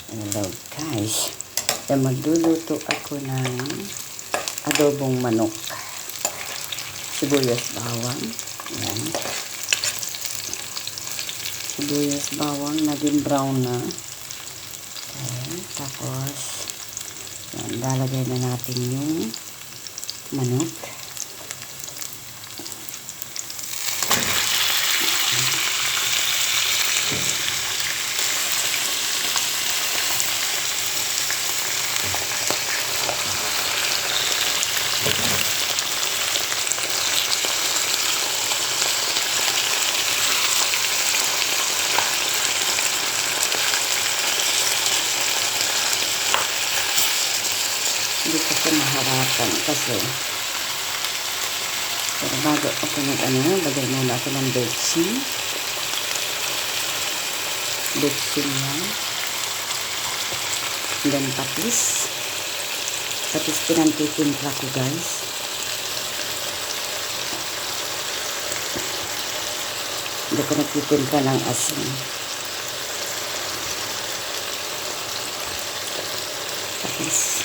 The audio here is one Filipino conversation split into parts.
Hello guys, magluluto ako ng adobong manok, sibuyas bawang. Yan, sibuyas bawang naging brown na. Okay, tapos yan, lalagay na natin yung manok. Hindi ko siya maharapan kasi pero bago ako lagay muna ako ng betsin yan, then patis pinantitimpla ko guys. Hindi ko nagtitimpla ng asin. Patis.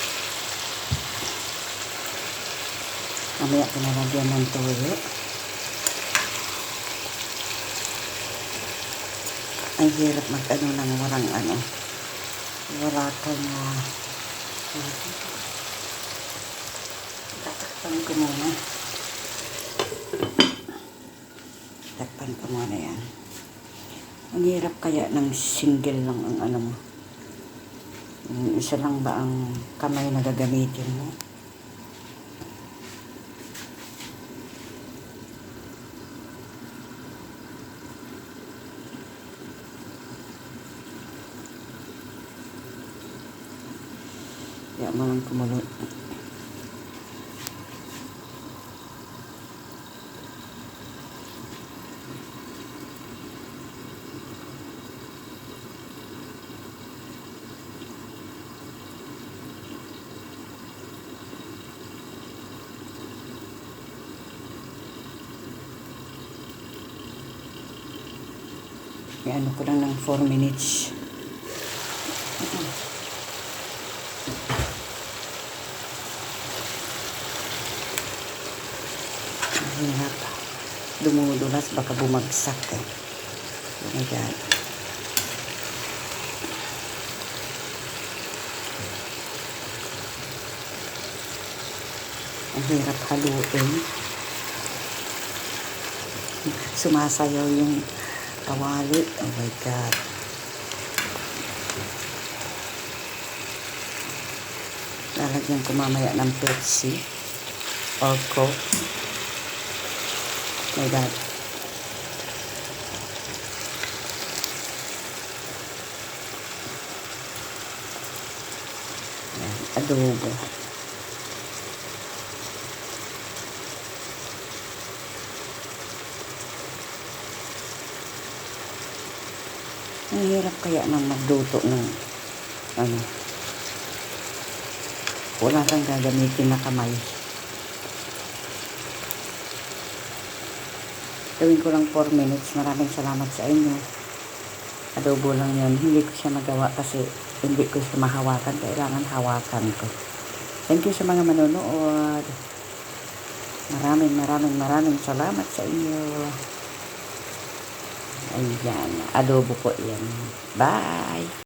Mamaya pinalagyan ng toyo. Ang hirap mag-ano ng wala kang tatakpan ko muna. Takpan ko muna yan. Ang hirap kaya ng single lang ang isa lang ba ang kamay na gagamitin mo? Ya, malang kumulo. Yan, ko lang ng 4 minutes. Hirap. Dumudulas, baka bumagsak eh. Oh my God. Ang hirap haluin. Sumasayaw yung kawali. Oh my God. Lalagyan ko mamaya ng Pepsi or Coke. My God. Yan, adobo. Ang hirap kaya nang magluto ng wala kang gagamitin na kamay. Gawin ko lang 4 minutes. Maraming salamat sa inyo. Adobo lang yun. Hindi ko siya magawa kasi hindi ko siya mahawakan. Kailangan hawakan ko. Thank you sa mga manonood. Maraming salamat sa inyo. Ayan. Adobo po yan. Bye!